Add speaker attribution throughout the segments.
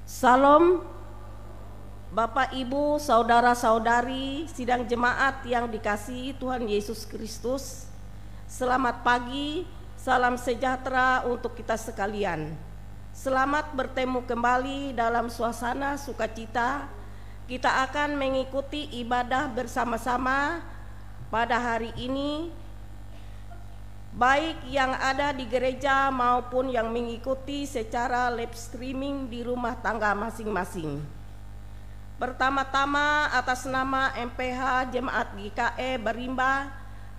Speaker 1: Salam Bapak Ibu, saudara-saudari, sidang jemaat yang dikasihi Tuhan Yesus Kristus. Selamat pagi, salam sejahtera untuk kita sekalian. Selamat bertemu kembali dalam suasana sukacita. Kita akan mengikuti ibadah bersama-sama pada hari ini, baik yang ada di gereja maupun yang mengikuti secara live streaming di rumah tangga masing-masing. Pertama-tama atas nama MPH Jemaat GKE Barimba,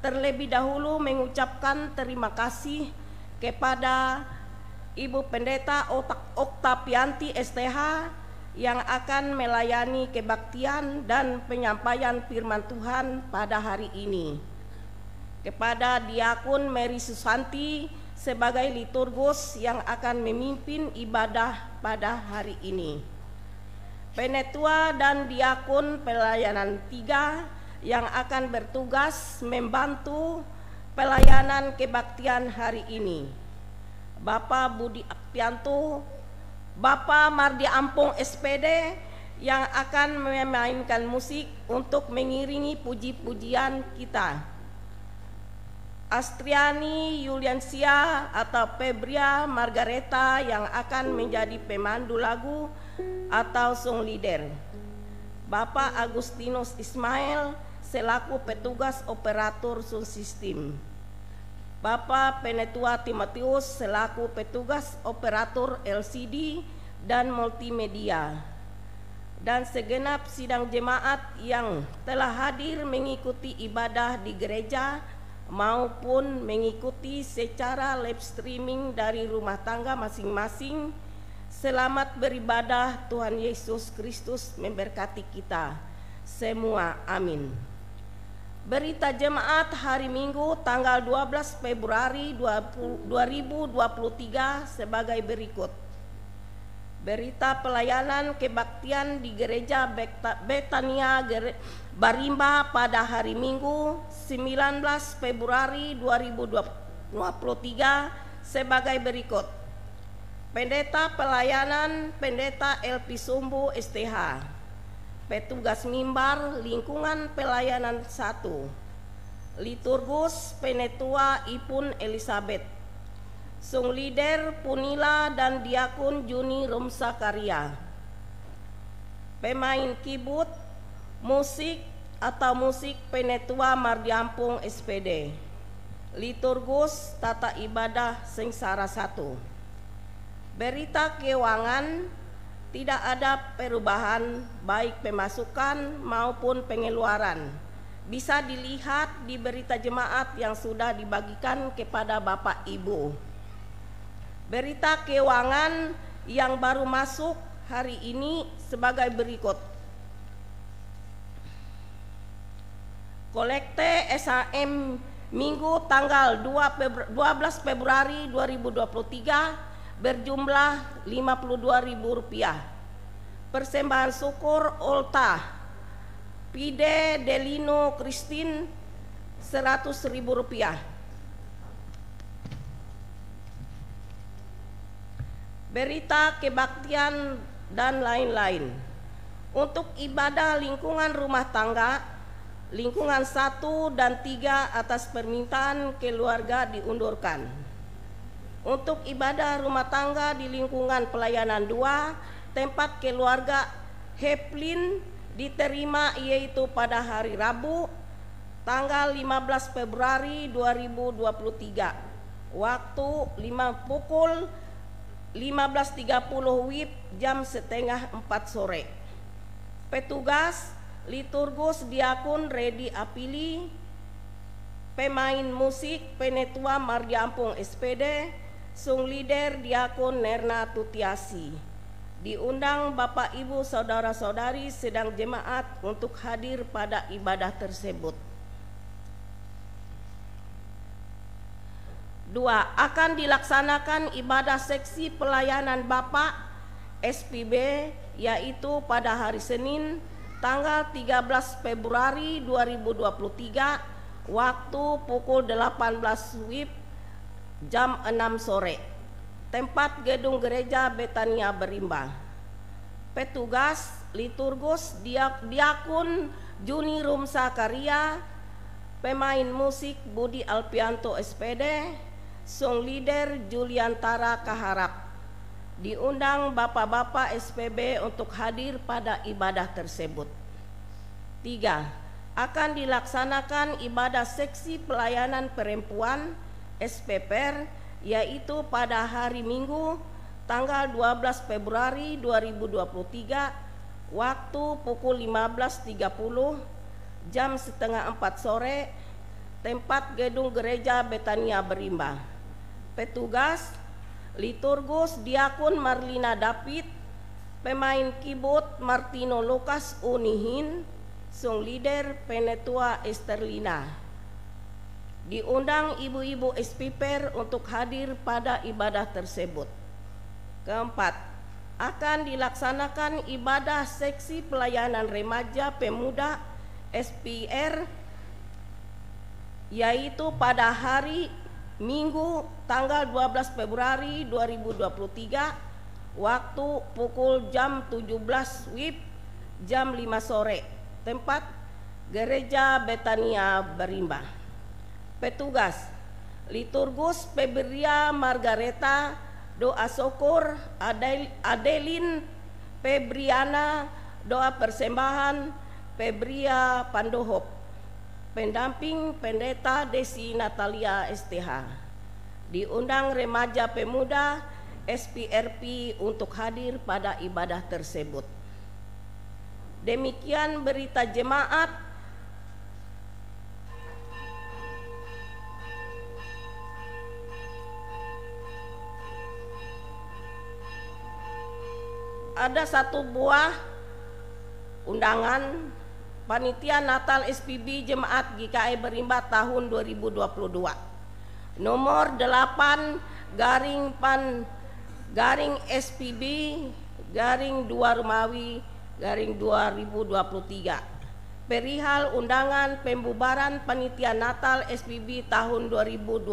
Speaker 1: terlebih dahulu mengucapkan terima kasih kepada Ibu Pendeta Oktapianti STH yang akan melayani kebaktian dan penyampaian firman Tuhan pada hari ini. Kepada Diakun Mary Susanti sebagai liturgus yang akan memimpin ibadah pada hari ini. Penetua dan Diakun pelayanan 3 yang akan bertugas membantu pelayanan kebaktian hari ini. Bapak Budi Akpianto, Bapak Mardi Ampung SPD yang akan memainkan musik untuk mengiringi puji-pujian kita. Astriani Yuliansia atau Febria Margareta yang akan menjadi pemandu lagu atau song leader. Bapak Agustinus Ismail selaku petugas operator sound system. Bapak Penetua Timotius selaku petugas operator LCD dan multimedia. Dan segenap sidang jemaat yang telah hadir mengikuti ibadah di gereja maupun mengikuti secara live streaming dari rumah tangga masing-masing. Selamat beribadah, Tuhan Yesus Kristus memberkati kita semua, amin. Berita jemaat hari Minggu tanggal 12 Februari 2023 sebagai berikut. Berita pelayanan kebaktian di Gereja Betania Barimba pada hari Minggu 19 Februari 2023 sebagai berikut. Pendeta pelayanan Pendeta Elpi Sumbu STH. Petugas mimbar lingkungan pelayanan 1. Liturgus Penetua Ipun Elizabeth. Sung leader Punila dan Diakun Juni Rumsa Karya. Pemain keyboard, musik atau musik Penetua Mardiampung SPD. Liturgus Tata Ibadah Sengsara 1. Berita keuangan, tidak ada perubahan baik pemasukan maupun pengeluaran. Bisa dilihat di berita jemaat yang sudah dibagikan kepada Bapak Ibu. Berita keuangan yang baru masuk hari ini sebagai berikut. Kolekte SHM Minggu tanggal 12 Februari 2023 berjumlah Rp52.000. Persembahan syukur Olta Pide Delino Christine Rp100.000. Berita kebaktian dan lain-lain. Untuk ibadah lingkungan rumah tangga, lingkungan 1 dan 3 atas permintaan keluarga diundurkan. Untuk ibadah rumah tangga di lingkungan pelayanan 2, tempat keluarga Heplin diterima yaitu pada hari Rabu tanggal 15 Februari 2023 waktu pukul 15.30 WIB jam setengah 4 sore. Petugas liturgus Diakun Redi Apili. Pemain musik Penetua Mardiampung SPD. Sung leader Diakun Nerna Tutiasi. Diundang Bapak Ibu saudara-saudari sedang jemaat untuk hadir pada ibadah tersebut. 2. Akan dilaksanakan ibadah seksi pelayanan Bapak SPB yaitu pada hari Senin tanggal 13 Februari 2023 waktu pukul 18 WIB jam 6 sore. Tempat gedung gereja Betania Barimba. Petugas liturgus Diakun Juni Rum Sakaria, pemain musik Budi Alpianto SPD, song leader Juliantara Kaharap. Diundang bapak-bapak SPB untuk hadir pada ibadah tersebut. 3. Akan dilaksanakan ibadah seksi pelayanan perempuan SPPR, yaitu pada hari Minggu tanggal 12 Februari 2023 waktu pukul 15.30 jam setengah 4 sore, tempat gedung gereja Betania Berimba. Petugas liturgus Diakun Marlina David, pemain keyboard Martino Lukas Unihin, song leader Penetua Esterlina. Diundang ibu-ibu SPPR untuk hadir pada ibadah tersebut. 4. Akan dilaksanakan ibadah seksi pelayanan remaja pemuda SPR, yaitu pada hari Minggu tanggal 12 Februari 2023 waktu pukul jam 17 WIB jam 5 sore, tempat gereja Betania Berimba. Petugas liturgus Febria Margareta doa syukur, Adelin Febriana doa persembahan, Febria Pandohop. Pendamping Pendeta Desi Natalia STH. Diundang remaja pemuda SPRP untuk hadir pada ibadah tersebut. Demikian berita jemaat. Ada satu buah undangan Panitia Natal SPB Jemaat GKI Berimba tahun 2022 nomor 8-SPB-2 Romawi-2023 perihal undangan pembubaran Panitia Natal SPB tahun 2022.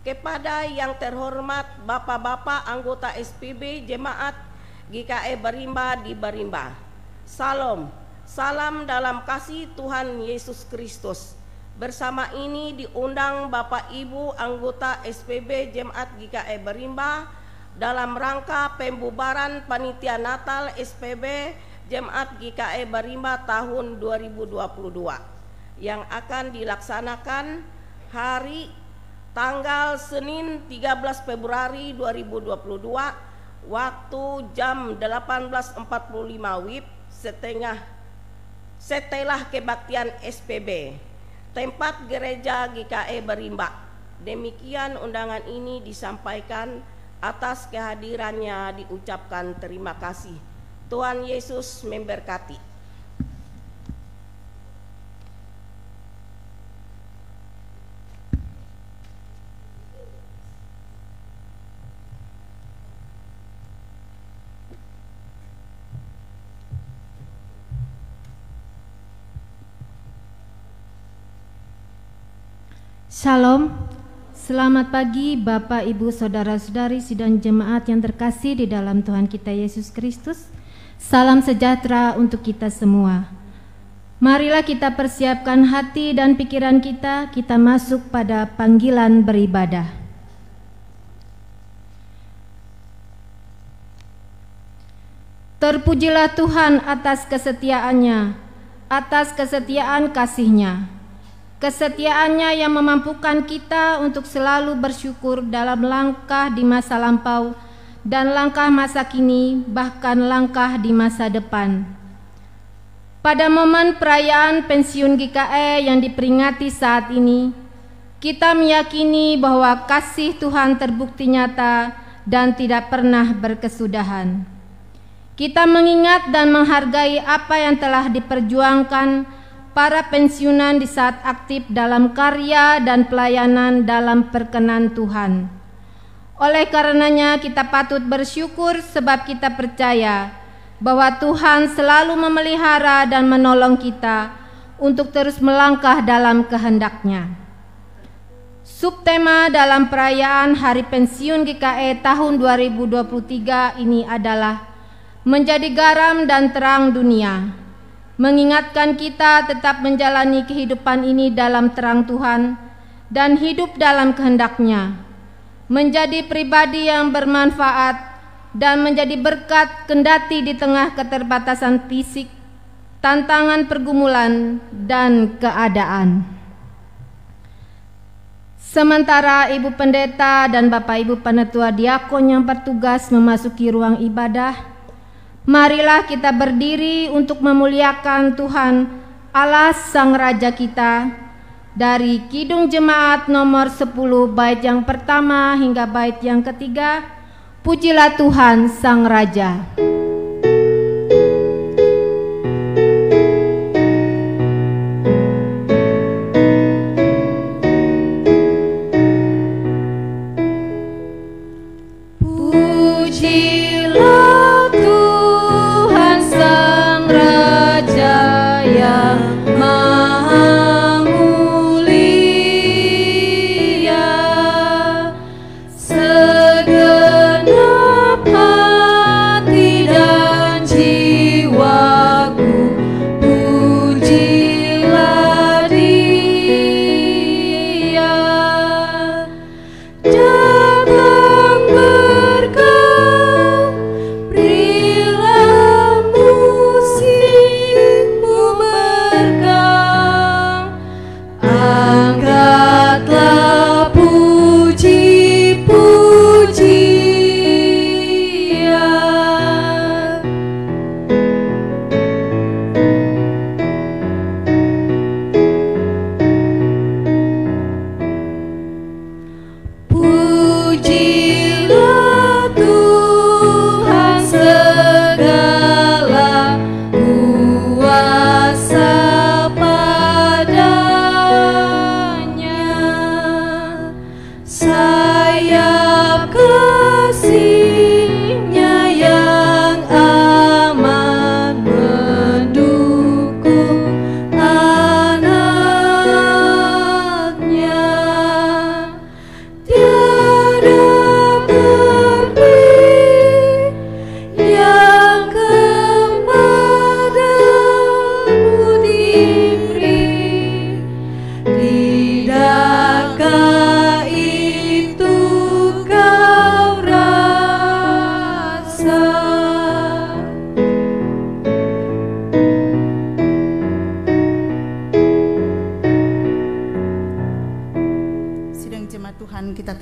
Speaker 1: Kepada yang terhormat Bapak-bapak anggota SPB Jemaat GKI Berimba di Berimba. Salam dalam kasih Tuhan Yesus Kristus. Bersama ini diundang Bapak Ibu anggota SPB Jemaat GKI Berimba dalam rangka pembubaran Panitia Natal SPB Jemaat GKI Berimba tahun 2022 yang akan dilaksanakan hari tanggal Senin 13 Februari 2022 waktu jam 18.45 WIB setelah kebaktian SPB, tempat gereja GKI Berimba. Demikian undangan ini disampaikan, atas kehadirannya diucapkan terima kasih. Tuhan Yesus memberkati.
Speaker 2: Shalom, selamat pagi Bapak, Ibu, Saudara-saudari sidang jemaat yang terkasih di dalam Tuhan kita Yesus Kristus. Salam sejahtera untuk kita semua. Marilah kita persiapkan hati dan pikiran kita masuk pada panggilan beribadah. Terpujilah Tuhan atas kesetiaannya, atas kesetiaan kasih-Nya. Kesetiaannya yang memampukan kita untuk selalu bersyukur dalam langkah di masa lampau dan langkah masa kini, bahkan langkah di masa depan. Pada momen perayaan pensiun GKI yang diperingati saat ini, kita meyakini bahwa kasih Tuhan terbukti nyata dan tidak pernah berkesudahan. Kita mengingat dan menghargai apa yang telah diperjuangkan para pensiunan di saat aktif dalam karya dan pelayanan dalam perkenan Tuhan. Oleh karenanya kita patut bersyukur sebab kita percaya bahwa Tuhan selalu memelihara dan menolong kita untuk terus melangkah dalam kehendak-Nya. Subtema dalam perayaan Hari Pensiun GKI tahun 2023 ini adalah menjadi garam dan terang dunia, mengingatkan kita tetap menjalani kehidupan ini dalam terang Tuhan dan hidup dalam kehendak-Nya, menjadi pribadi yang bermanfaat dan menjadi berkat kendati di tengah keterbatasan fisik, tantangan pergumulan, dan keadaan. Sementara Ibu Pendeta dan Bapak Ibu Penetua Diakon yang bertugas memasuki ruang ibadah, marilah kita berdiri untuk memuliakan Tuhan Allah Sang Raja kita dari Kidung Jemaat nomor 10 bait yang pertama hingga bait yang ketiga. Pujilah Tuhan Sang Raja.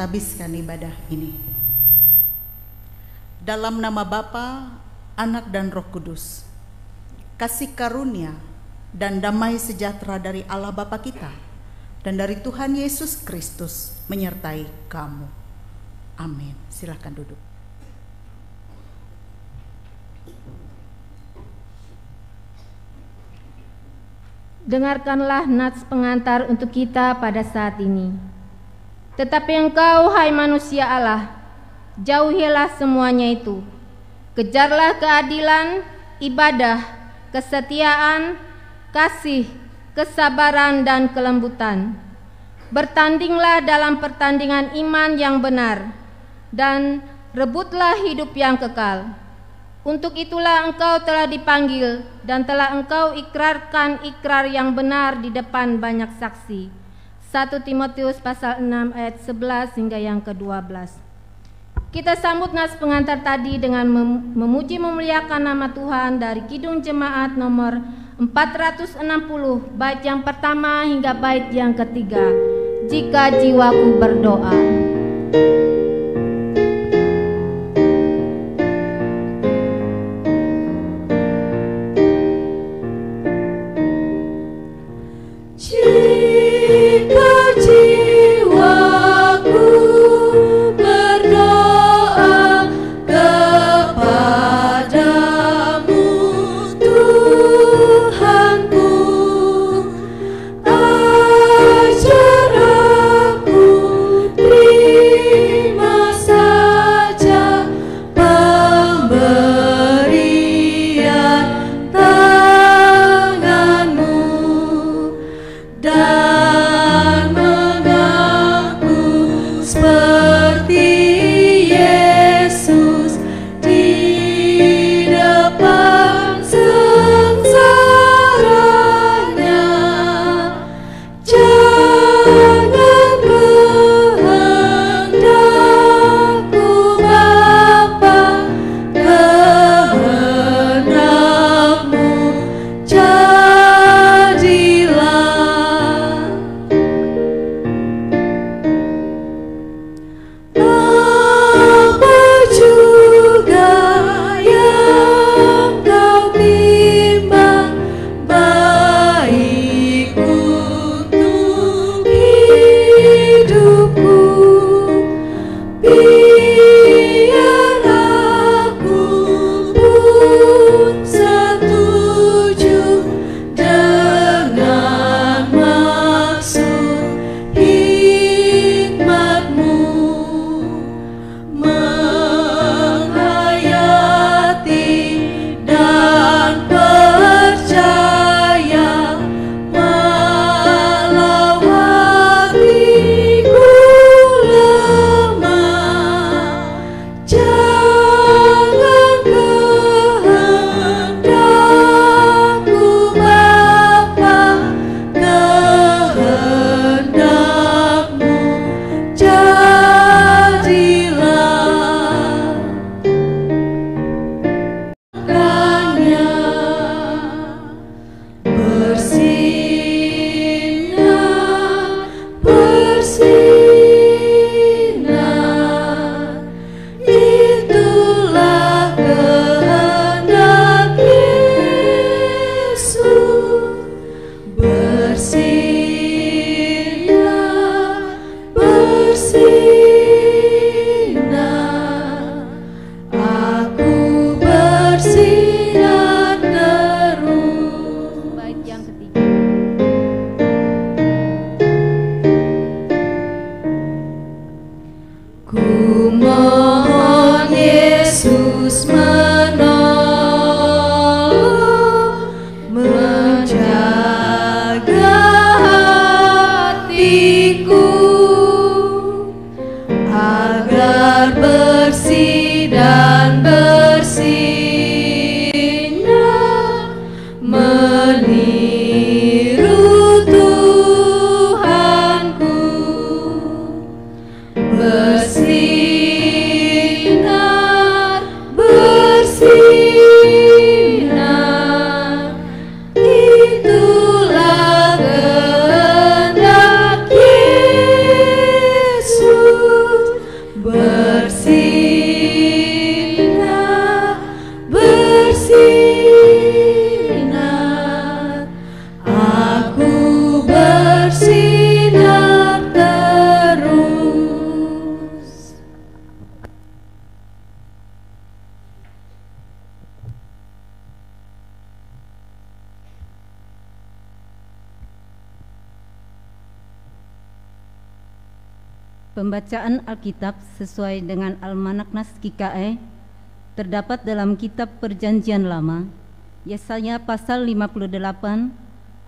Speaker 3: Habiskan ibadah ini. Dalam nama Bapa, Anak dan Roh Kudus, kasih karunia dan damai sejahtera dari Allah Bapa kita dan dari Tuhan Yesus Kristus menyertai kamu. Amin. Silakan duduk.
Speaker 2: Dengarkanlah nats pengantar untuk kita pada saat ini. Tetapi engkau, hai manusia Allah, jauhilah semuanya itu. Kejarlah keadilan, ibadah, kesetiaan, kasih, kesabaran, dan kelembutan. Bertandinglah dalam pertandingan iman yang benar, dan rebutlah hidup yang kekal. Untuk itulah engkau telah dipanggil, dan telah engkau ikrarkan ikrar yang benar di depan banyak saksi. 1 Timotius pasal 6 ayat 11 hingga yang ke-12. Kita sambut nas pengantar tadi dengan memuji memuliakan nama Tuhan dari Kidung Jemaat nomor 460 bait yang pertama hingga bait yang ketiga. Jika jiwaku berdoa.
Speaker 4: Ajar aku terima Pembacaan Alkitab sesuai dengan Almanak Nas KKE terdapat dalam kitab Perjanjian Lama, Yesaya pasal 58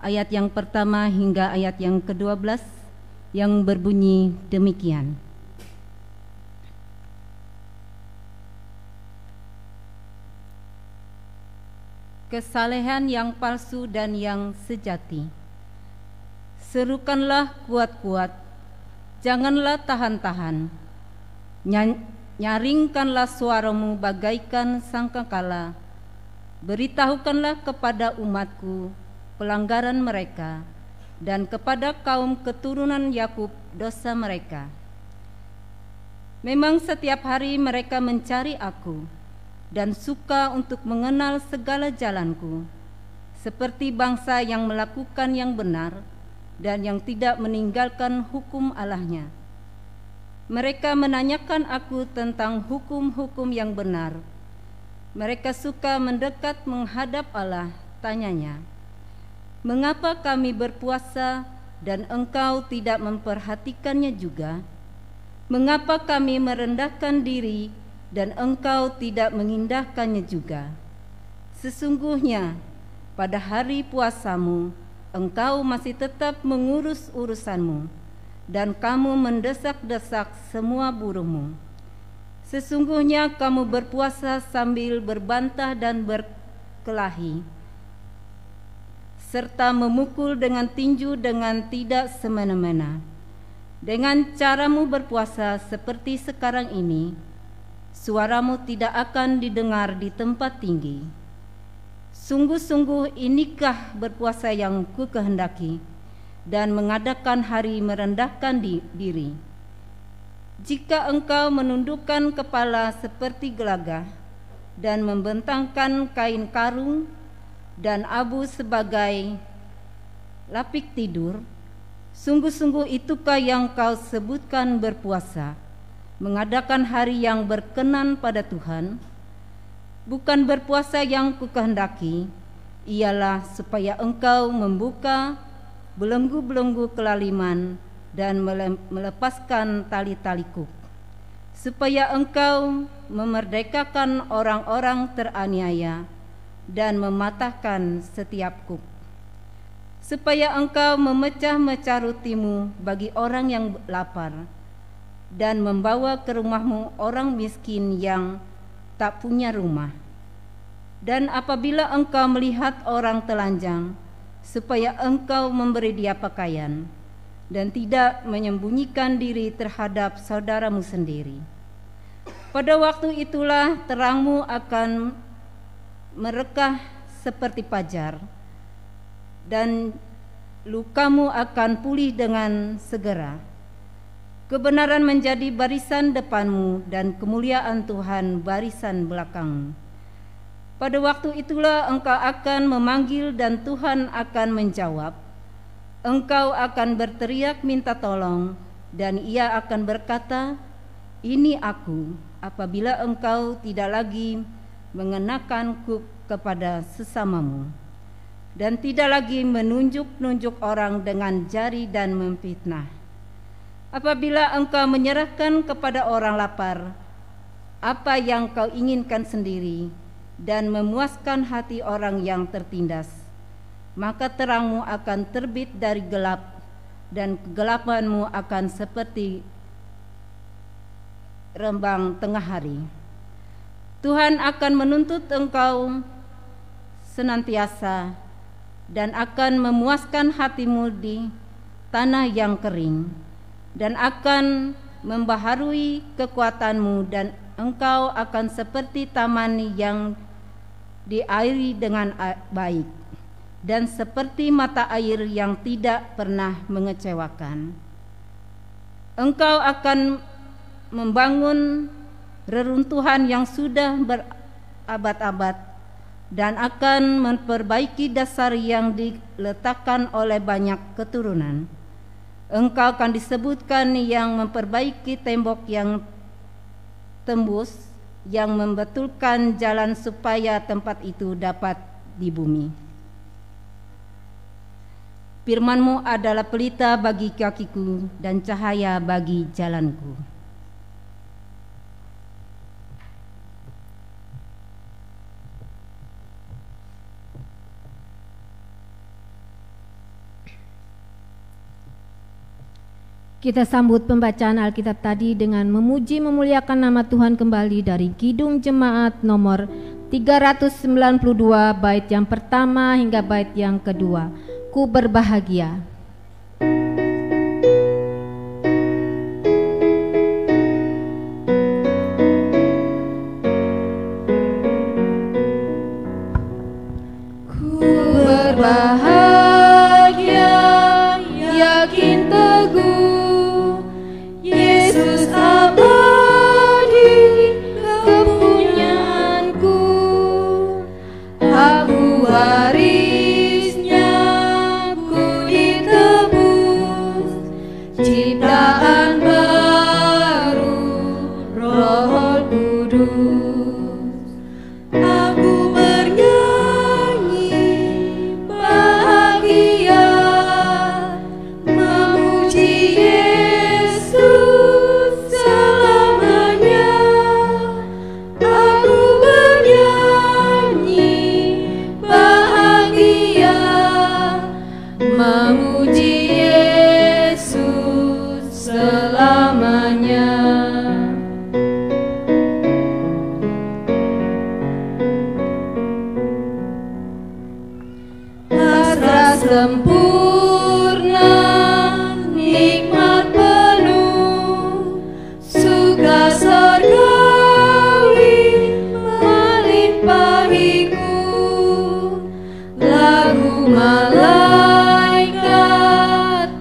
Speaker 4: ayat yang pertama hingga ayat yang ke-12 yang berbunyi demikian. Kesalehan yang palsu dan yang sejati. Serukanlah kuat-kuat, janganlah tahan-tahan. Nyaringkanlah suaramu bagaikan sangkakala. Beritahukanlah kepada umatku pelanggaran mereka, dan kepada kaum keturunan Yakub dosa mereka. Memang setiap hari mereka mencari aku, dan suka untuk mengenal segala jalanku, seperti bangsa yang melakukan yang benar, dan yang tidak meninggalkan hukum Allahnya. Mereka menanyakan aku tentang hukum-hukum yang benar. Mereka suka mendekat menghadap Allah, tanyanya, mengapa kami berpuasa dan engkau tidak memperhatikannya juga? Mengapa kami merendahkan diri dan engkau tidak mengindahkannya juga? Sesungguhnya pada hari puasamu engkau masih tetap mengurus urusanmu, dan kamu mendesak-desak semua buruhmu. Sesungguhnya kamu berpuasa sambil berbantah dan berkelahi, serta memukul dengan tinju dengan tidak semena-mena. Dengan caramu berpuasa seperti sekarang ini, suaramu tidak akan didengar di tempat tinggi. Sungguh-sungguh inikah berpuasa yang ku kehendaki, dan mengadakan hari merendahkan diri. Jika engkau menundukkan kepala seperti gelagah, dan membentangkan kain karung dan abu sebagai lapik tidur, sungguh-sungguh itukah yang kau sebutkan berpuasa, mengadakan hari yang berkenan pada Tuhan? Bukan berpuasa yang kukehendaki, ialah supaya engkau membuka belenggu-belenggu kelaliman dan melepaskan tali-tali kuk, supaya engkau memerdekakan orang-orang teraniaya dan mematahkan setiap kuk, supaya engkau memecah-mecah rotimu bagi orang yang lapar, dan membawa ke rumahmu orang miskin yang tak punya rumah. Dan apabila engkau melihat orang telanjang, supaya engkau memberi dia pakaian, dan tidak menyembunyikan diri terhadap saudaramu sendiri. Pada waktu itulah terangmu akan merekah seperti fajar, dan lukamu akan pulih dengan segera. Kebenaran menjadi barisan depanmu, dan kemuliaan Tuhan barisan belakangmu. Pada waktu itulah engkau akan memanggil dan Tuhan akan menjawab. Engkau akan berteriak minta tolong, dan Ia akan berkata, ini aku, apabila engkau tidak lagi mengenakan kuk kepada sesamamu, dan tidak lagi menunjuk-nunjuk orang dengan jari dan memfitnah. Apabila engkau menyerahkan kepada orang lapar apa yang kau inginkan sendiri, dan memuaskan hati orang yang tertindas, maka terangmu akan terbit dari gelap, dan kegelapanmu akan seperti rembang tengah hari. Tuhan akan menuntut engkau senantiasa, dan akan memuaskan hatimu di tanah yang kering, dan akan membaharui kekuatanmu, dan engkau akan seperti taman yang diairi dengan baik, dan seperti mata air yang tidak pernah mengecewakan. Engkau akan membangun reruntuhan yang sudah berabad-abad, dan akan memperbaiki dasar yang diletakkan oleh banyak keturunan. Engkau akan disebutkan yang memperbaiki tembok yang tembus, yang membetulkan jalan supaya tempat itu dapat dibumi. Firman-Mu adalah pelita bagi kakiku dan cahaya bagi jalanku.
Speaker 2: Kita sambut pembacaan Alkitab tadi dengan memuji memuliakan nama Tuhan kembali dari Kidung Jemaat nomor 392 bait yang pertama hingga bait yang kedua. Ku berbahagia. Ku berbahagia, yakin teguh, Yesus abadi kepunyaanku. Aku warisnya, ku ditebus, ciptaan baru, Roh Kudus. Aku bernyanyi bahagia, memuji Yesus selamanya. Aku bernyanyi bahagia, memuji Yesus selamanya. Hasrat sempurna, nikmat penuh, suka sorgawi melimpahiku. Lagu malaikat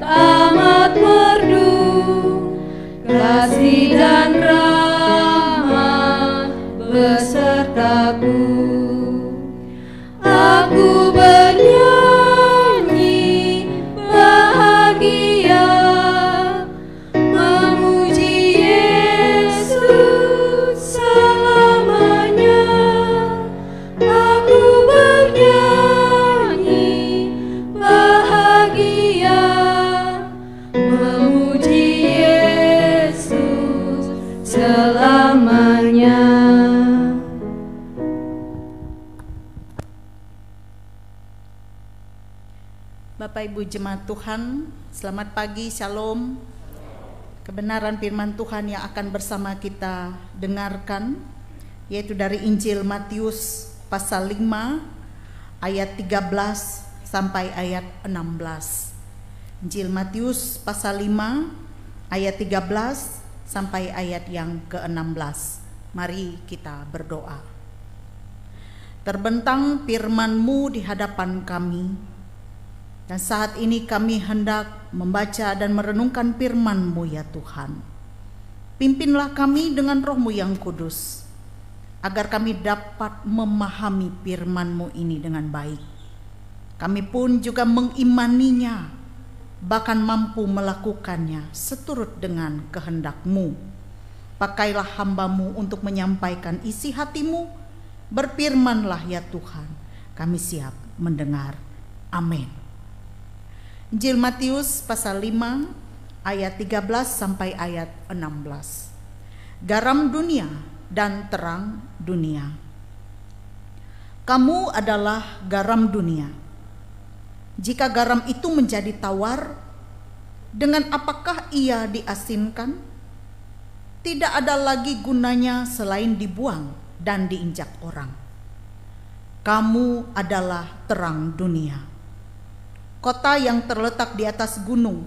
Speaker 2: amat merdu, kasih dan rahmat besertaku. Aku bernyanyi bahagia, memuji Yesus selamanya. Aku bernyanyi bahagia, memuji Yesus selamanya.
Speaker 3: Bapak Ibu Jemaat Tuhan, selamat pagi, shalom. Kebenaran firman Tuhan yang akan bersama kita dengarkan yaitu dari Injil Matius pasal 5 ayat 13 sampai ayat 16. Injil Matius pasal 5 ayat 13 sampai ayat yang ke-16. Mari kita berdoa. Terbentang firman-Mu di hadapan kami, dan saat ini kami hendak membaca dan merenungkan firman-Mu ya Tuhan. Pimpinlah kami dengan Roh-Mu yang kudus, agar kami dapat memahami firman-Mu ini dengan baik. Kami pun juga mengimaninya, bahkan mampu melakukannya seturut dengan kehendak-Mu. Pakailah hamba-Mu untuk menyampaikan isi hati-Mu. Berfirmanlah ya Tuhan, kami siap mendengar. Amin. Injil Matius pasal 5 ayat 13 sampai ayat 16. Garam dunia dan terang dunia. Kamu adalah garam dunia. Jika garam itu menjadi tawar, dengan apakah ia diasinkan? Tidak ada lagi gunanya selain dibuang dan diinjak orang. Kamu adalah terang dunia. Kota yang terletak di atas gunung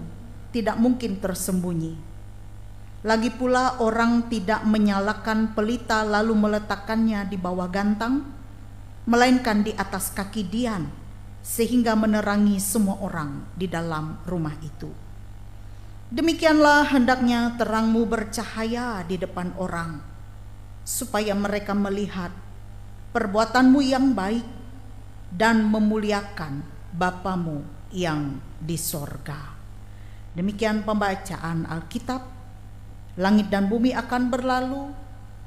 Speaker 3: tidak mungkin tersembunyi. Lagi pula orang tidak menyalakan pelita lalu meletakkannya di bawah gantang, melainkan di atas kaki dian, sehingga menerangi semua orang di dalam rumah itu. Demikianlah hendaknya terang-Mu bercahaya di depan orang, supaya mereka melihat perbuatan-Mu yang baik dan memuliakan Bapa-Mu yang di sorga. Demikian pembacaan Alkitab. Langit dan bumi akan berlalu,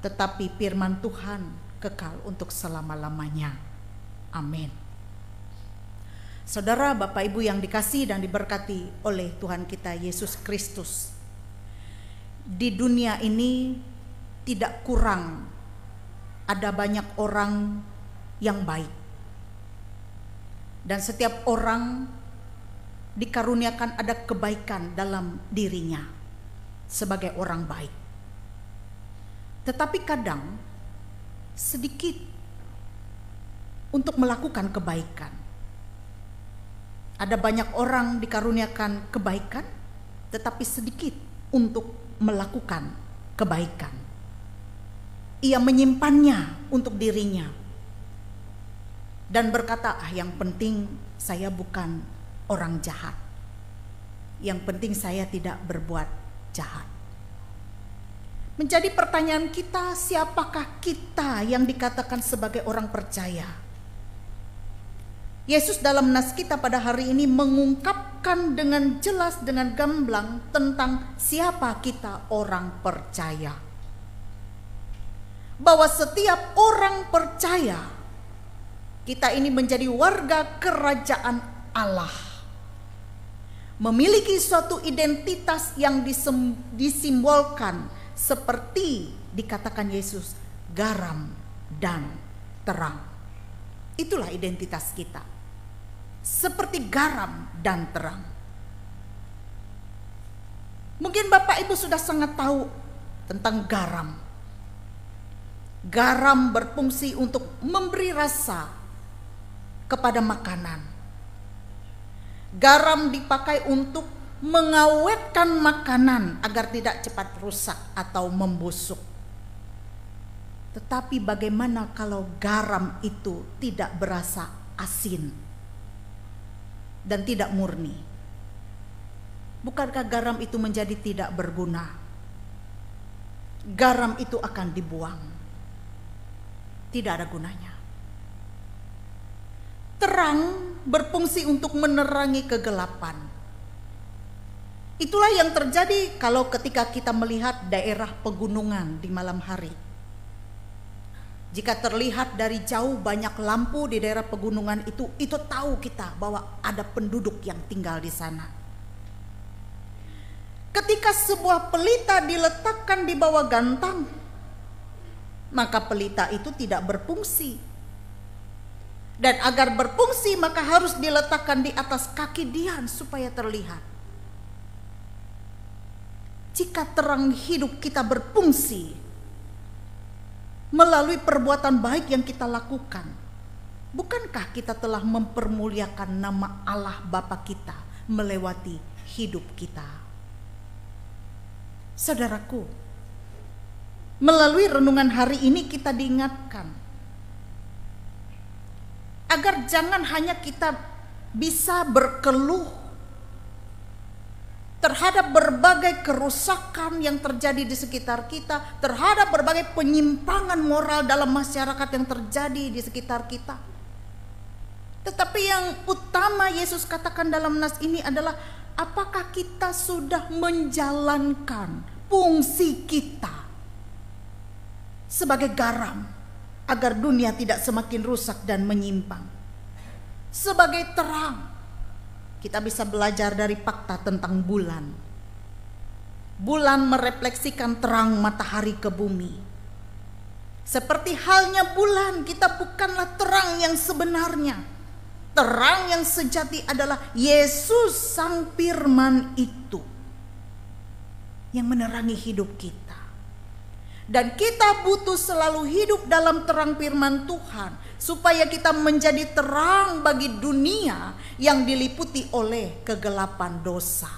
Speaker 3: tetapi firman Tuhan kekal untuk selama-lamanya. Amin. Saudara, Bapak Ibu yang dikasihi dan diberkati oleh Tuhan kita Yesus Kristus, di dunia ini tidak kurang ada banyak orang yang baik, dan setiap orang dikaruniakan ada kebaikan dalam dirinya sebagai orang baik. Tetapi kadang sedikit untuk melakukan kebaikan. Ada banyak orang dikaruniakan kebaikan, tetapi sedikit untuk melakukan kebaikan. Ia menyimpannya untuk dirinya dan berkata, yang penting saya bukan orang jahat, yang penting saya tidak berbuat jahat. Menjadi pertanyaan kita, siapakah kita yang dikatakan sebagai orang percaya? Yesus dalam nas kita pada hari ini mengungkapkan dengan jelas, dengan gamblang tentang siapa kita orang percaya. Bahwa setiap orang percaya, kita ini menjadi warga kerajaan Allah, memiliki suatu identitas yang disimbolkan seperti dikatakan Yesus, garam dan terang. Itulah identitas kita, seperti garam dan terang. Mungkin Bapak Ibu sudah sangat tahu tentang garam. Garam berfungsi untuk memberi rasa kepada makanan. Garam dipakai untuk mengawetkan makanan agar tidak cepat rusak atau membusuk. Tetapi bagaimana kalau garam itu tidak berasa asin dan tidak murni? Bukankah garam itu menjadi tidak berguna? Garam itu akan dibuang, tidak ada gunanya. Terang berfungsi untuk menerangi kegelapan. Itulah yang terjadi kalau ketika kita melihat daerah pegunungan di malam hari. Jika terlihat dari jauh banyak lampu di daerah pegunungan itu tahu kita bahwa ada penduduk yang tinggal di sana. Ketika sebuah pelita diletakkan di bawah gantang, maka pelita itu tidak berfungsi. Dan agar berfungsi maka harus diletakkan di atas kaki Dian supaya terlihat. Jika terang hidup kita berfungsi melalui perbuatan baik yang kita lakukan, bukankah kita telah mempermuliakan nama Allah Bapa kita melewati hidup kita? Saudaraku, melalui renungan hari ini kita diingatkan agar jangan hanya kita bisa berkeluh terhadap berbagai kerusakan yang terjadi di sekitar kita, terhadap berbagai penyimpangan moral dalam masyarakat yang terjadi di sekitar kita. Tetapi yang utama Yesus katakan dalam nas ini adalah, apakah kita sudah menjalankan fungsi kita sebagai garam agar dunia tidak semakin rusak dan menyimpang? Sebagai terang, kita bisa belajar dari fakta tentang bulan. Bulan merefleksikan terang matahari ke bumi. Seperti halnya bulan, kita bukanlah terang yang sebenarnya. Terang yang sejati adalah Yesus Sang Firman itu yang menerangi hidup kita. Dan kita butuh selalu hidup dalam terang firman Tuhan, supaya kita menjadi terang bagi dunia yang diliputi oleh kegelapan dosa.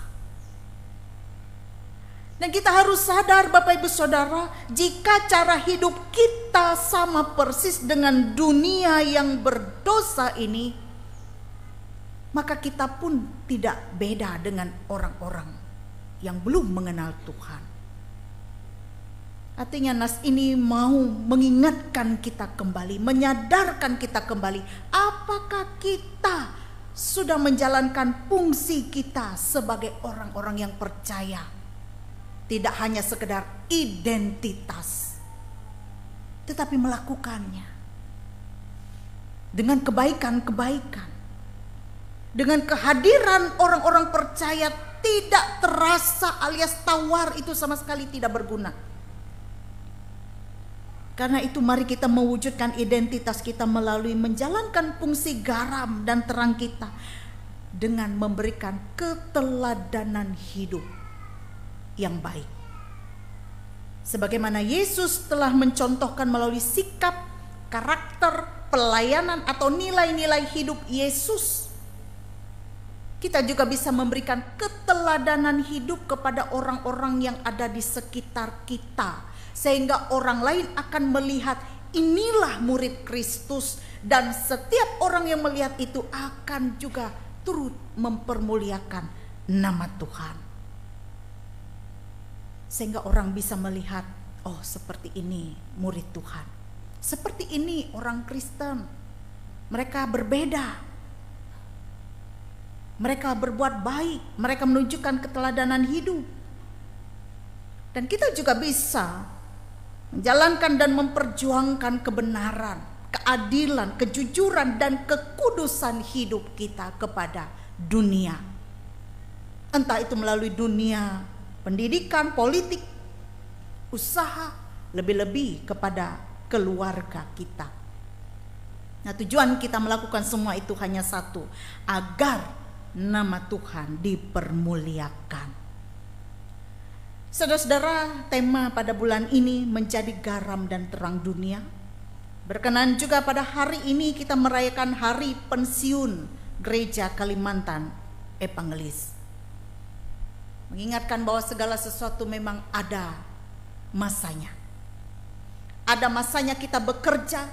Speaker 3: Dan kita harus sadar Bapak Ibu Saudara, jika cara hidup kita sama persis dengan dunia yang berdosa ini, maka kita pun tidak beda dengan orang-orang yang belum mengenal Tuhan. Artinya nas ini mau mengingatkan kita kembali, menyadarkan kita kembali, apakah kita sudah menjalankan fungsi kita sebagai orang-orang yang percaya. Tidak hanya sekedar identitas, tetapi melakukannya dengan kebaikan-kebaikan. Dengan kehadiran orang-orang percaya tidak terasa alias tawar itu sama sekali tidak berguna. Karena itu mari kita mewujudkan identitas kita melalui menjalankan fungsi garam dan terang kita dengan memberikan keteladanan hidup yang baik. Sebagaimana Yesus telah mencontohkan melalui sikap, karakter, pelayanan atau nilai-nilai hidup Yesus, kita juga bisa memberikan keteladanan hidup kepada orang-orang yang ada di sekitar kita, sehingga orang lain akan melihat inilah murid Kristus, dan setiap orang yang melihat itu akan juga turut mempermuliakan nama Tuhan. Sehingga orang bisa melihat, oh seperti ini murid Tuhan, seperti ini orang Kristen. Mereka berbeda, mereka berbuat baik, mereka menunjukkan keteladanan hidup. Dan kita juga bisa menjalankan dan memperjuangkan kebenaran, keadilan, kejujuran, dan kekudusan hidup kita kepada dunia. Entah itu melalui dunia pendidikan, politik, usaha, lebih-lebih kepada keluarga kita. Nah, tujuan kita melakukan semua itu hanya satu, agar nama Tuhan dipermuliakan. Saudara-saudara, tema pada bulan ini menjadi garam dan terang dunia. Berkenan juga pada hari ini kita merayakan hari pensiun Gereja Kalimantan Evangelis. Mengingatkan bahwa segala sesuatu memang ada masanya. Ada masanya kita bekerja,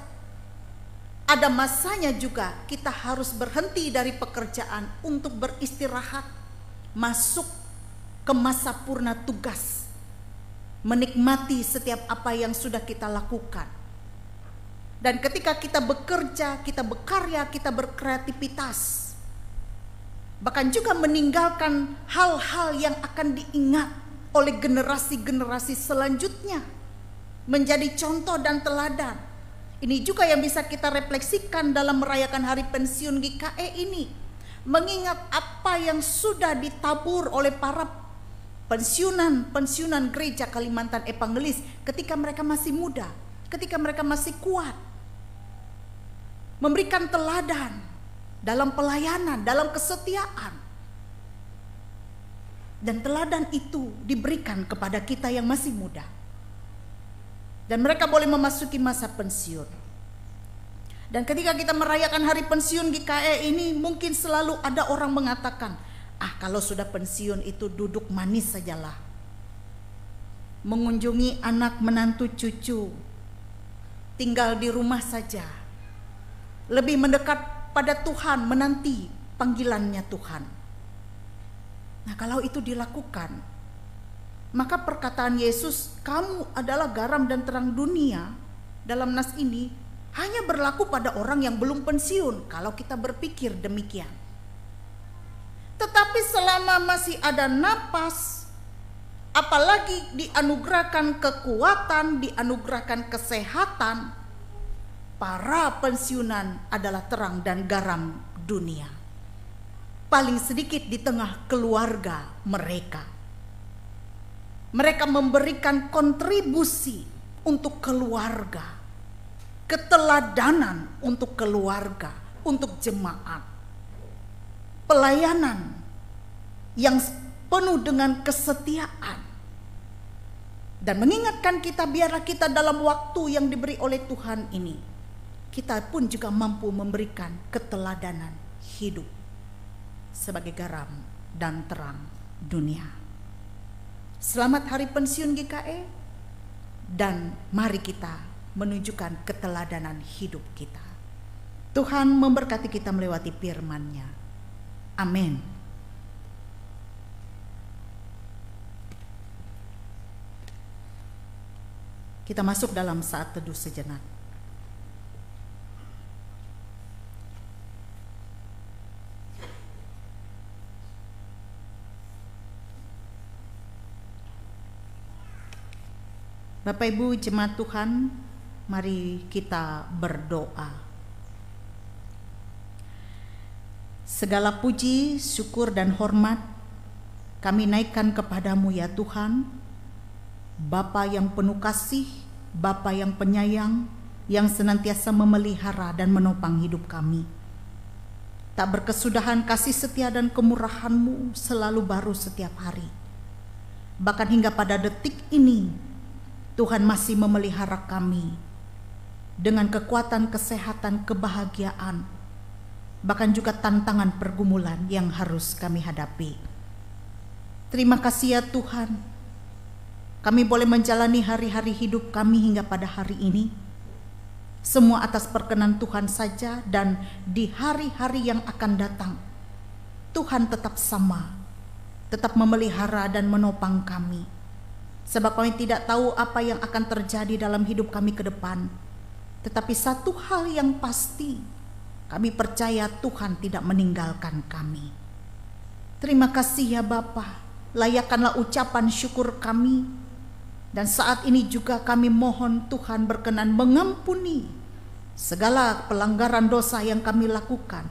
Speaker 3: ada masanya juga kita harus berhenti dari pekerjaan untuk beristirahat, masuk ke masa purna tugas, menikmati setiap apa yang sudah kita lakukan. Dan ketika kita bekerja, kita berkarya, kita berkreativitas, bahkan juga meninggalkan hal-hal yang akan diingat oleh generasi-generasi selanjutnya, menjadi contoh dan teladan. Ini juga yang bisa kita refleksikan dalam merayakan hari pensiun GKE ini, mengingat apa yang sudah ditabur oleh para pensiunan Gereja Kalimantan Evangelis ketika mereka masih muda, ketika mereka masih kuat, memberikan teladan dalam pelayanan, dalam kesetiaan. Dan teladan itu diberikan kepada kita yang masih muda. Dan mereka boleh memasuki masa pensiun. Dan ketika kita merayakan hari pensiun GKE ini, mungkin selalu ada orang mengatakan, kalau sudah pensiun itu duduk manis sajalah, mengunjungi anak menantu cucu, tinggal di rumah saja, lebih mendekat pada Tuhan, menanti panggilannya Tuhan. Nah, kalau itu dilakukan, maka perkataan Yesus, kamu adalah garam dan terang dunia, dalam nas ini hanya berlaku pada orang yang belum pensiun, kalau kita berpikir demikian. Tetapi selama masih ada napas, apalagi dianugerahkan kekuatan, dianugerahkan kesehatan, para pensiunan adalah terang dan garam dunia. Paling sedikit di tengah keluarga mereka. Mereka memberikan kontribusi untuk keluarga, keteladanan untuk keluarga, untuk jemaat. Pelayanan yang penuh dengan kesetiaan. Dan mengingatkan kita, biarlah kita dalam waktu yang diberi oleh Tuhan ini, kita pun juga mampu memberikan keteladanan hidup sebagai garam dan terang dunia. Selamat hari pensiun GKE, dan mari kita menunjukkan keteladanan hidup kita. Tuhan memberkati kita melewati firman-Nya. Amin. Kita masuk dalam saat teduh sejenak. Bapak Ibu jemaat Tuhan, mari kita berdoa. Segala puji, syukur, dan hormat kami naikkan kepadamu ya Tuhan, Bapa yang penuh kasih, Bapa yang penyayang, yang senantiasa memelihara dan menopang hidup kami. Tak berkesudahan kasih setia dan kemurahan-Mu selalu baru setiap hari. Bahkan hingga pada detik ini, Tuhan masih memelihara kami dengan kekuatan, kesehatan, kebahagiaan, bahkan juga tantangan pergumulan yang harus kami hadapi. Terima kasih ya Tuhan, kami boleh menjalani hari-hari hidup kami hingga pada hari ini. Semua atas perkenan Tuhan saja, dan di hari-hari yang akan datang, Tuhan tetap sama, tetap memelihara dan menopang kami. Sebab kami tidak tahu apa yang akan terjadi dalam hidup kami ke depan. Tetapi satu hal yang pasti, kami percaya Tuhan tidak meninggalkan kami. Terima kasih ya Bapa, layakkanlah ucapan syukur kami. Dan saat ini juga kami mohon Tuhan berkenan mengampuni segala pelanggaran dosa yang kami lakukan.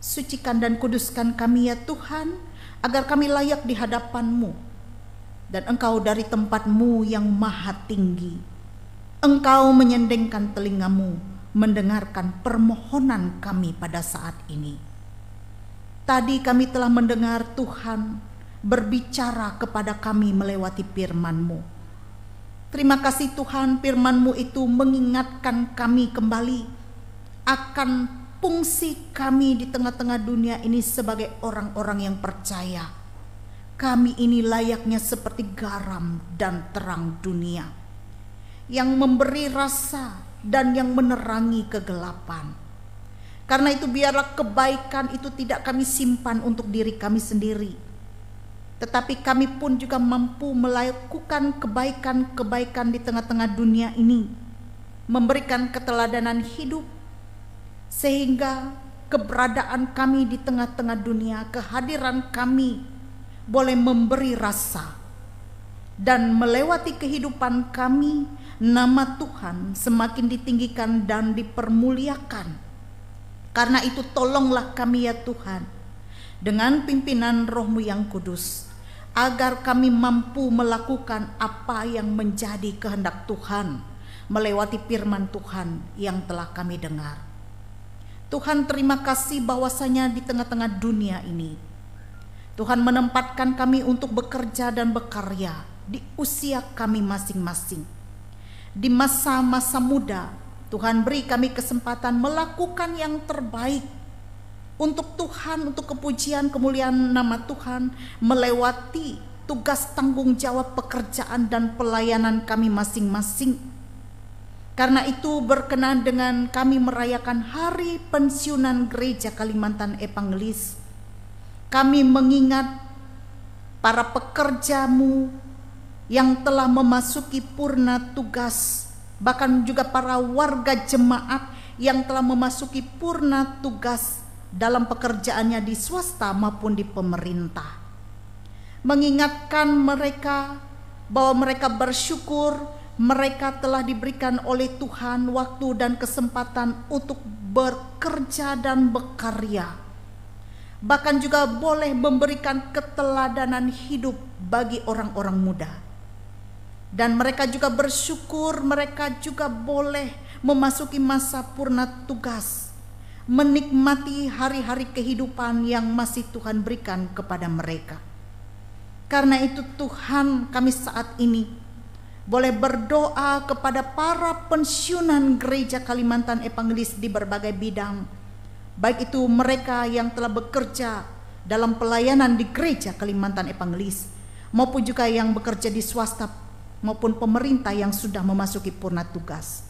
Speaker 3: Sucikan dan kuduskan kami ya Tuhan, agar kami layak di hadapan-Mu. Dan Engkau dari tempat-Mu yang maha tinggi, Engkau menyendengkan telinga-Mu mendengarkan permohonan kami pada saat ini. Tadi kami telah mendengar Tuhan berbicara kepada kami melewati firman-Mu. Terima kasih Tuhan, firman-Mu itu mengingatkan kami kembali akan fungsi kami di tengah-tengah dunia ini sebagai orang-orang yang percaya. Kami ini layaknya seperti garam dan terang dunia, yang memberi rasa dan yang menerangi kegelapan. Karena itu biarlah kebaikan itu tidak kami simpan untuk diri kami sendiri, tetapi kami pun juga mampu melakukan kebaikan-kebaikan di tengah-tengah dunia ini, memberikan keteladanan hidup, sehingga keberadaan kami di tengah-tengah dunia, kehadiran kami boleh memberi rasa, dan melewati kehidupan kami, nama Tuhan semakin ditinggikan dan dipermuliakan. Karena itu tolonglah kami ya Tuhan, dengan pimpinan Roh-Mu yang kudus, agar kami mampu melakukan apa yang menjadi kehendak Tuhan melewati firman Tuhan yang telah kami dengar. Tuhan, terima kasih bahwasanya di tengah-tengah dunia ini Tuhan menempatkan kami untuk bekerja dan berkarya di usia kami masing-masing. Di masa-masa muda, Tuhan beri kami kesempatan melakukan yang terbaik untuk Tuhan, untuk kepujian kemuliaan nama Tuhan, melewati tugas tanggung jawab pekerjaan dan pelayanan kami masing-masing. Karena itu berkenan dengan kami merayakan hari pensiunan Gereja Kalimantan Evangelis. Kami mengingat para pekerja-Mu yang telah memasuki purna tugas, bahkan juga para warga jemaat yang telah memasuki purna tugas dalam pekerjaannya di swasta maupun di pemerintah. Mengingatkan mereka bahwa mereka bersyukur mereka telah diberikan oleh Tuhan waktu dan kesempatan untuk bekerja dan berkarya. Bahkan juga boleh memberikan keteladanan hidup bagi orang-orang muda. Dan mereka juga bersyukur mereka juga boleh memasuki masa purna tugas, menikmati hari-hari kehidupan yang masih Tuhan berikan kepada mereka. Karena itu Tuhan, kami saat ini boleh berdoa kepada para pensiunan Gereja Kalimantan Evangelis di berbagai bidang, baik itu mereka yang telah bekerja dalam pelayanan di Gereja Kalimantan Evangelis, maupun juga yang bekerja di swasta maupun pemerintah yang sudah memasuki purna tugas.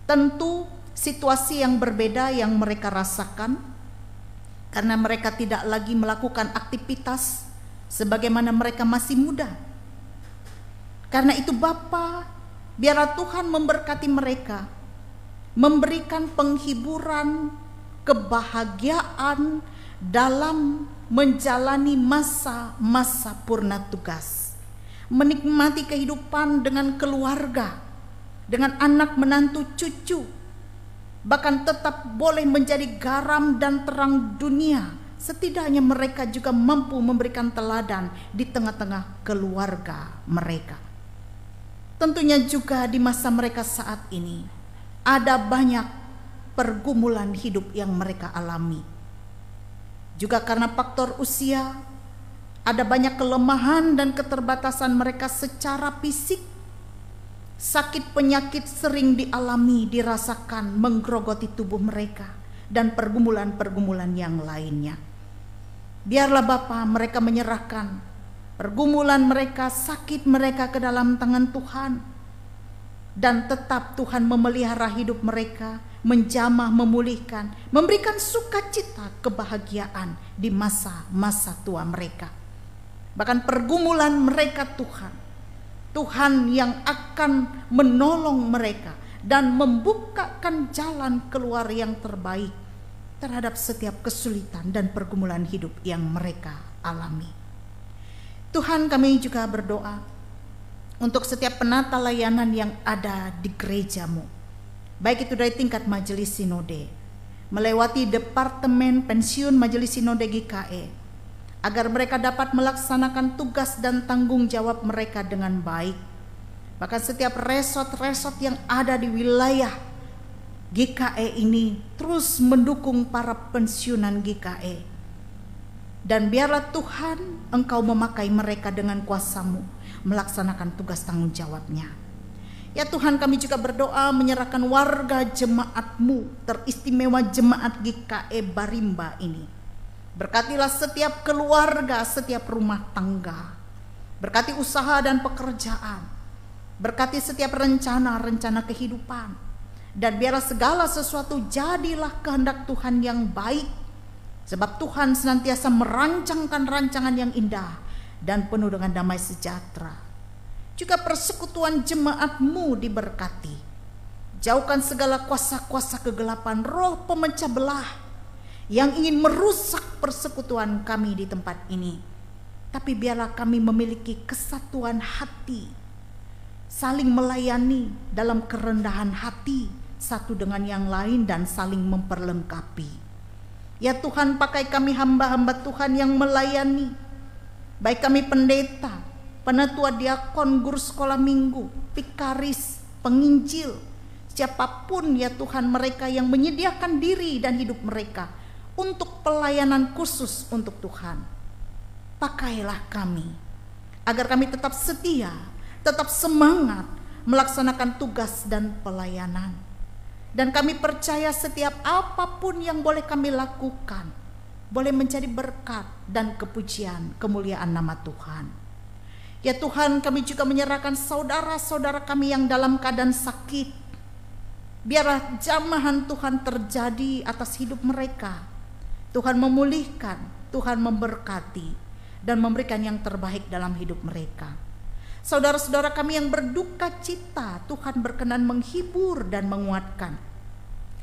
Speaker 3: Tentu situasi yang berbeda yang mereka rasakan, karena mereka tidak lagi melakukan aktivitas sebagaimana mereka masih muda. Karena itu Bapa, biarlah Tuhan memberkati mereka, memberikan penghiburan, kebahagiaan dalam menjalani masa-masa purna tugas, menikmati kehidupan dengan keluarga, dengan anak menantu cucu, bahkan tetap boleh menjadi garam dan terang dunia setidaknya mereka juga mampu memberikan teladan di tengah-tengah keluarga mereka. Tentunya juga di masa mereka saat ini ada banyak pergumulan hidup yang mereka alami. Juga karena faktor usia, ada banyak kelemahan dan keterbatasan mereka secara fisik. Sakit penyakit sering dialami, dirasakan, menggerogoti tubuh mereka, dan pergumulan-pergumulan yang lainnya. Biarlah Bapa mereka menyerahkan pergumulan mereka, sakit mereka ke dalam tangan Tuhan, dan tetap Tuhan memelihara hidup mereka, menjamah, memulihkan, memberikan sukacita, kebahagiaan di masa-masa tua mereka. Bahkan pergumulan mereka Tuhan yang akan menolong mereka dan membukakan jalan keluar yang terbaik terhadap setiap kesulitan dan pergumulan hidup yang mereka alami. Tuhan, kami juga berdoa untuk setiap penata layanan yang ada di gerejamu, baik itu dari tingkat majelis sinode, melewati departemen pensiun majelis sinode GKE, agar mereka dapat melaksanakan tugas dan tanggung jawab mereka dengan baik. Bahkan setiap resort-resort yang ada di wilayah GKE ini terus mendukung para pensiunan GKE. Dan biarlah Tuhan Engkau memakai mereka dengan kuasa-Mu melaksanakan tugas tanggung jawabnya. Ya Tuhan, kami juga berdoa menyerahkan warga jemaat-Mu, teristimewa jemaat GKE Barimba ini. Berkatilah setiap keluarga, setiap rumah tangga. Berkati usaha dan pekerjaan. Berkati setiap rencana-rencana kehidupan. Dan biarlah segala sesuatu jadilah kehendak Tuhan yang baik. Sebab Tuhan senantiasa merancangkan rancangan yang indah dan penuh dengan damai sejahtera. Juga persekutuan jemaat-Mu diberkati. Jauhkan segala kuasa-kuasa kegelapan, roh pemecah belah yang ingin merusak persekutuan kami di tempat ini. Tapi biarlah kami memiliki kesatuan hati, saling melayani dalam kerendahan hati satu dengan yang lain dan saling memperlengkapi. Ya Tuhan, pakai kami hamba-hamba Tuhan yang melayani, baik kami pendeta, penatua diakon, guru sekolah minggu, vikaris, penginjil, siapapun ya Tuhan mereka yang menyediakan diri dan hidup mereka untuk pelayanan khusus untuk Tuhan. Pakailah kami agar kami tetap setia, tetap semangat melaksanakan tugas dan pelayanan. Dan kami percaya setiap apapun yang boleh kami lakukan boleh menjadi berkat dan kepujian kemuliaan nama Tuhan. Ya Tuhan, kami juga menyerahkan saudara-saudara kami yang dalam keadaan sakit. Biarlah jamahan Tuhan terjadi atas hidup mereka. Tuhan memulihkan, Tuhan memberkati, dan memberikan yang terbaik dalam hidup mereka. Saudara-saudara kami yang berduka cita, Tuhan berkenan menghibur dan menguatkan.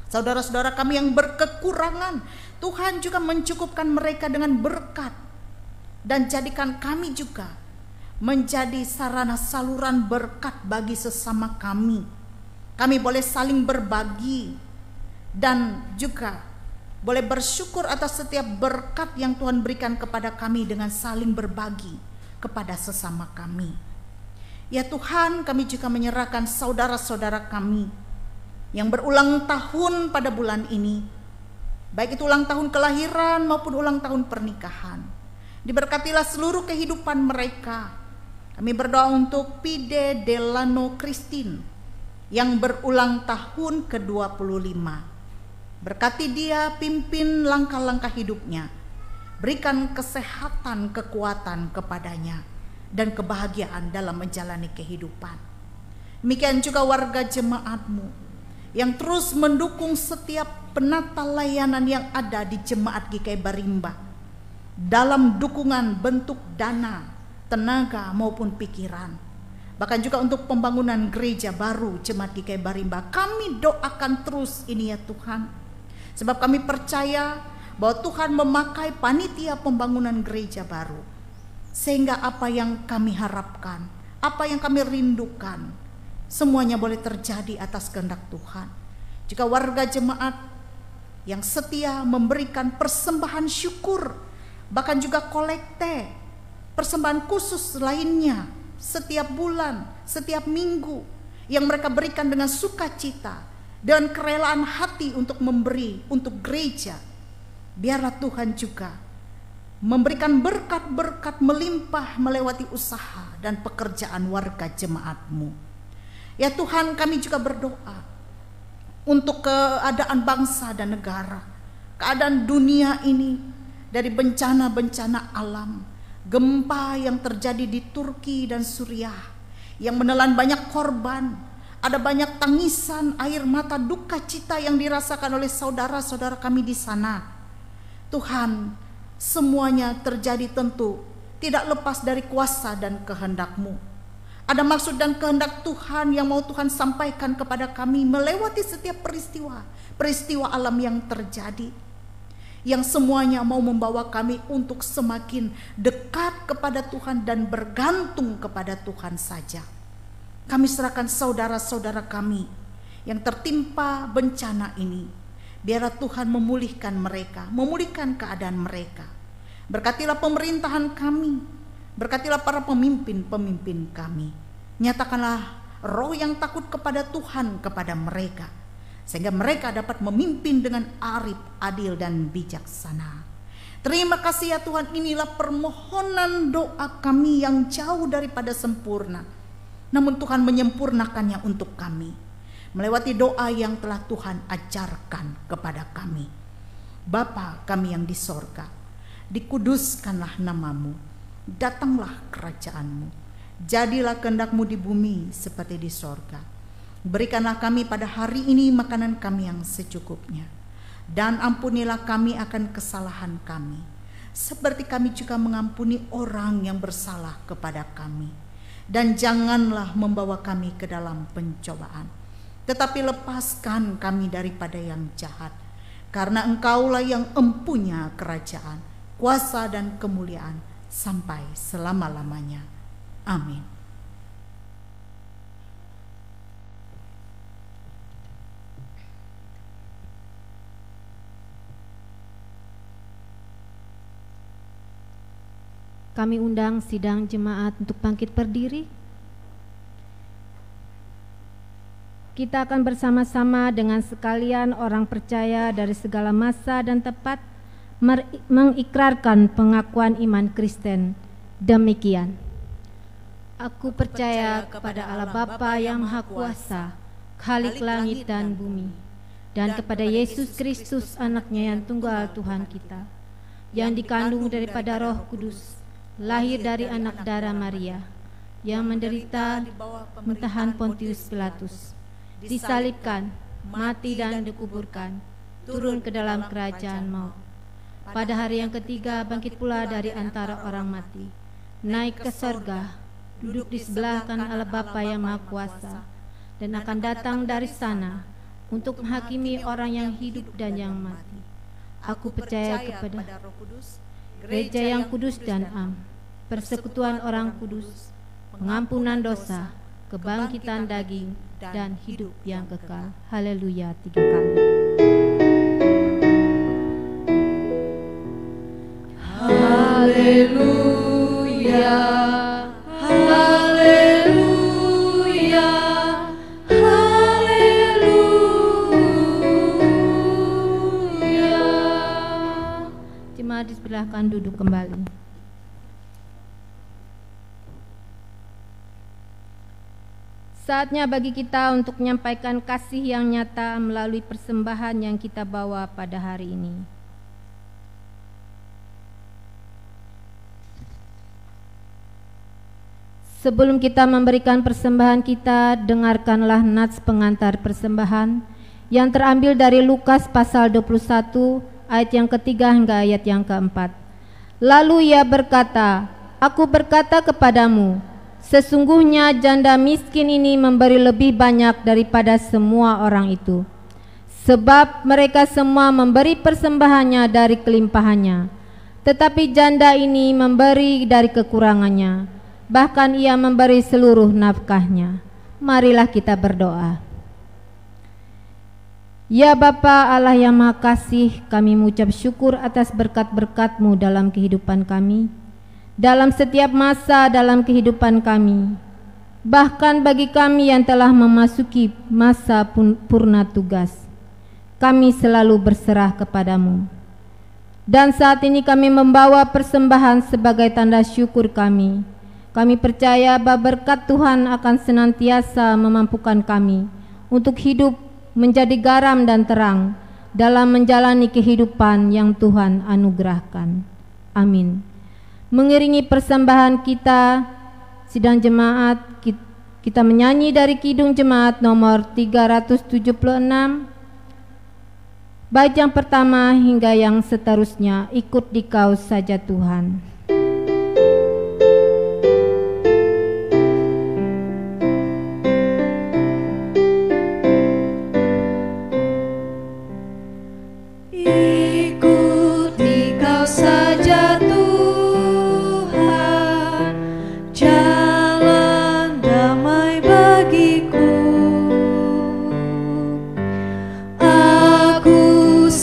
Speaker 3: Saudara-saudara kami yang berkekurangan, Tuhan juga mencukupkan mereka dengan berkat. Dan jadikan kami juga menjadi sarana saluran berkat bagi sesama kami. Kami boleh saling berbagi dan juga boleh bersyukur atas setiap berkat yang Tuhan berikan kepada kami dengan saling berbagi kepada sesama kami. Ya Tuhan, kami juga menyerahkan saudara-saudara kami yang berulang tahun pada bulan ini, baik itu ulang tahun kelahiran maupun ulang tahun pernikahan. Diberkatilah seluruh kehidupan mereka. Kami berdoa untuk Pide Delano Christine yang berulang tahun ke-25. Berkati dia, pimpin langkah-langkah hidupnya. Berikan kesehatan, kekuatan kepadanya dan kebahagiaan dalam menjalani kehidupan. Demikian juga warga jemaat-Mu yang terus mendukung setiap penata layanan yang ada di jemaat GKI Barimba dalam dukungan bentuk dana, tenaga maupun pikiran. Bahkan juga untuk pembangunan gereja baru jemaat GKI Barimba. Kami doakan terus ini ya Tuhan. Sebab kami percaya bahwa Tuhan memakai panitia pembangunan gereja baru, sehingga apa yang kami harapkan, apa yang kami rindukan, semuanya boleh terjadi atas kehendak Tuhan. Jika warga jemaat yang setia memberikan persembahan syukur, bahkan juga kolekte, persembahan khusus lainnya setiap bulan, setiap minggu, yang mereka berikan dengan sukacita dan kerelaan hati untuk memberi untuk gereja. Biarlah Tuhan juga memberikan berkat-berkat melimpah melewati usaha dan pekerjaan warga jemaat-Mu. Ya Tuhan, kami juga berdoa untuk keadaan bangsa dan negara, keadaan dunia ini, dari bencana-bencana alam, gempa yang terjadi di Turki dan Suriah yang menelan banyak korban. Ada banyak tangisan, air mata, duka cita yang dirasakan oleh saudara-saudara kami di sana. Tuhan, semuanya terjadi tentu tidak lepas dari kuasa dan kehendak-Mu. Ada maksud dan kehendak Tuhan yang mau Tuhan sampaikan kepada kami melewati setiap peristiwa alam yang terjadi, yang semuanya mau membawa kami untuk semakin dekat kepada Tuhan dan bergantung kepada Tuhan saja. Kami serahkan saudara-saudara kami yang tertimpa bencana ini. Biarlah Tuhan memulihkan mereka, memulihkan keadaan mereka. Berkatilah pemerintahan kami, berkatilah para pemimpin-pemimpin kami. Nyatakanlah roh yang takut kepada Tuhan kepada mereka, sehingga mereka dapat memimpin dengan arif, adil, dan bijaksana. Terima kasih ya Tuhan, inilah permohonan doa kami yang jauh daripada sempurna, namun Tuhan menyempurnakannya untuk kami melewati doa yang telah Tuhan ajarkan kepada kami. Bapa kami yang di sorga, dikuduskanlah nama-Mu, datanglah kerajaan-Mu, jadilah kehendak-Mu di bumi seperti di sorga. Berikanlah kami pada hari ini makanan kami yang secukupnya, dan ampunilah kami akan kesalahan kami, seperti kami juga mengampuni orang yang bersalah kepada kami. Dan janganlah membawa kami ke dalam pencobaan, tetapi lepaskan kami daripada yang jahat. Karena Engkaulah yang empunya kerajaan, kuasa dan kemuliaan sampai selama-lamanya. Amin.
Speaker 2: Kami undang sidang jemaat untuk bangkit berdiri. Kita akan bersama-sama dengan sekalian orang percaya dari segala masa dan tempat mengikrarkan pengakuan iman Kristen. Demikian. Aku percaya kepada Allah Bapa yang Maha Kuasa, Khalik langit dan bumi, dan kepada Yesus Kristus anaknya yang tunggal Tuhan kita, yang dikandung daripada Roh Kudus, lahir dari anak darah Maria, yang menderita di bawah pemerintahan Pontius Pilatus, disalibkan, mati dan dikuburkan, turun ke dalam kerajaan maut. Pada hari yang ketiga bangkit pula dari antara orang mati, naik ke sorga, duduk di sebelah kanan Allah Bapa yang Maha Kuasa, dan akan datang dari sana untuk menghakimi orang yang hidup dan yang mati. Aku percaya kepada Roh Kudus, gereja yang kudus dan am, persekutuan orang kudus, pengampunan dosa, kebangkitan daging, dan hidup yang kekal. Haleluya 3 kali.
Speaker 5: Haleluya, haleluya, haleluya.
Speaker 2: Jemaat dipersilahkan duduk kembali. Saatnya bagi kita untuk menyampaikan kasih yang nyata melalui persembahan yang kita bawa pada hari ini. Sebelum kita memberikan persembahan kita, dengarkanlah nats pengantar persembahan yang terambil dari Lukas pasal 21 ayat yang ketiga hingga ayat yang keempat. Lalu ia berkata, "Aku berkata kepadamu, sesungguhnya janda miskin ini memberi lebih banyak daripada semua orang itu. Sebab mereka semua memberi persembahannya dari kelimpahannya, tetapi janda ini memberi dari kekurangannya. Bahkan ia memberi seluruh nafkahnya." Marilah kita berdoa. Ya Bapa Allah yang Maha Kasih, kami mengucap syukur atas berkat-berkat-Mu dalam kehidupan kami, dalam setiap masa dalam kehidupan kami, bahkan bagi kami yang telah memasuki masa purna tugas. Kami selalu berserah kepadamu. Dan saat ini kami membawa persembahan sebagai tanda syukur kami. Kami percaya bahwa berkat Tuhan akan senantiasa memampukan kami untuk hidup menjadi garam dan terang dalam menjalani kehidupan yang Tuhan anugerahkan. Amin. Mengiringi persembahan kita, sidang jemaat, kita menyanyi dari Kidung Jemaat nomor 376, bait yang pertama hingga yang seterusnya. Ikut di Kau saja Tuhan.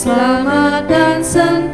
Speaker 5: Selamat dan sentosa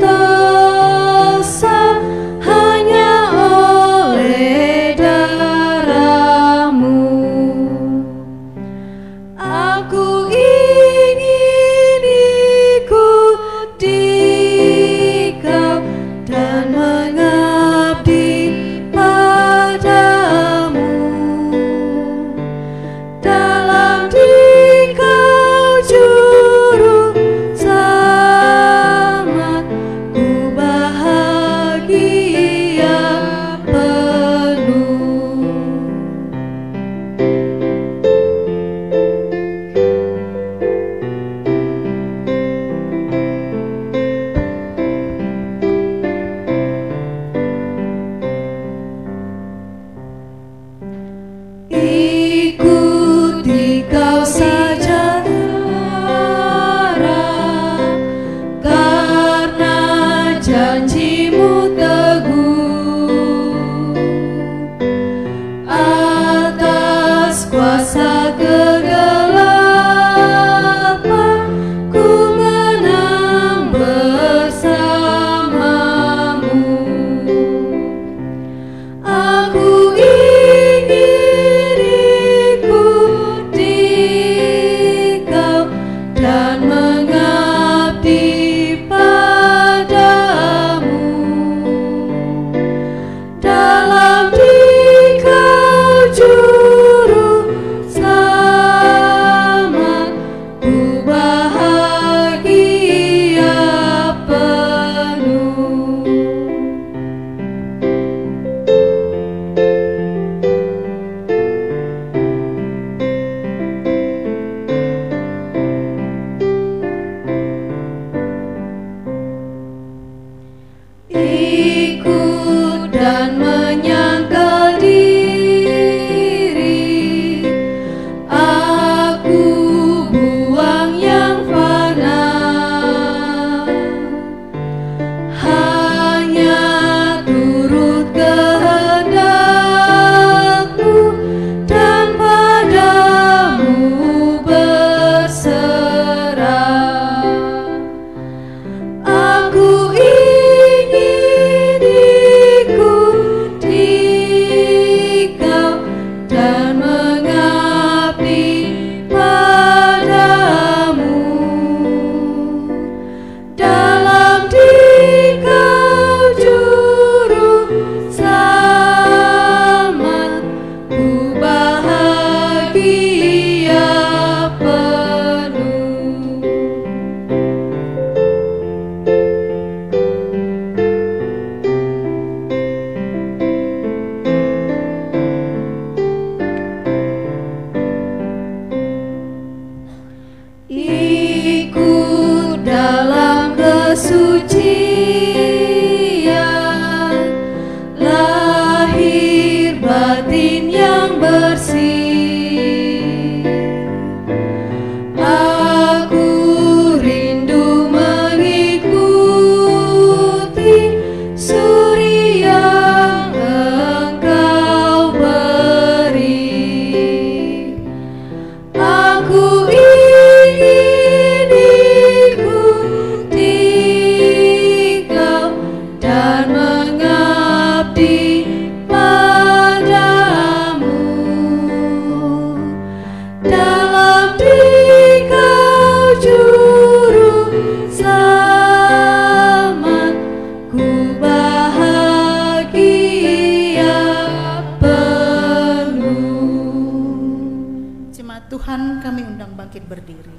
Speaker 3: bangkit berdiri.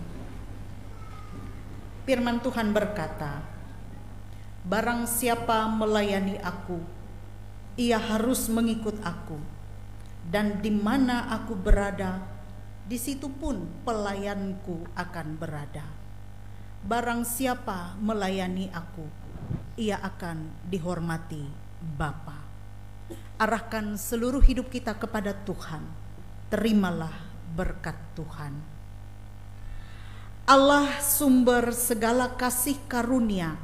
Speaker 3: Firman Tuhan berkata, "Barang siapa melayani aku, ia harus mengikut aku, dan di mana aku berada, di situ pun pelayanku akan berada. Barang siapa melayani aku, ia akan dihormati Bapa." Arahkan seluruh hidup kita kepada Tuhan. Terimalah berkat Tuhan. Allah sumber segala kasih karunia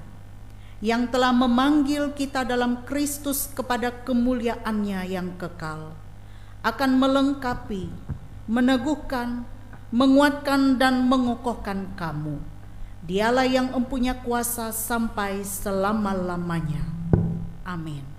Speaker 3: yang telah memanggil kita dalam Kristus kepada kemuliaan-Nya yang kekal, akan melengkapi, meneguhkan, menguatkan dan mengokohkan kamu. Dialah yang mempunyai kuasa sampai selama-lamanya. Amin.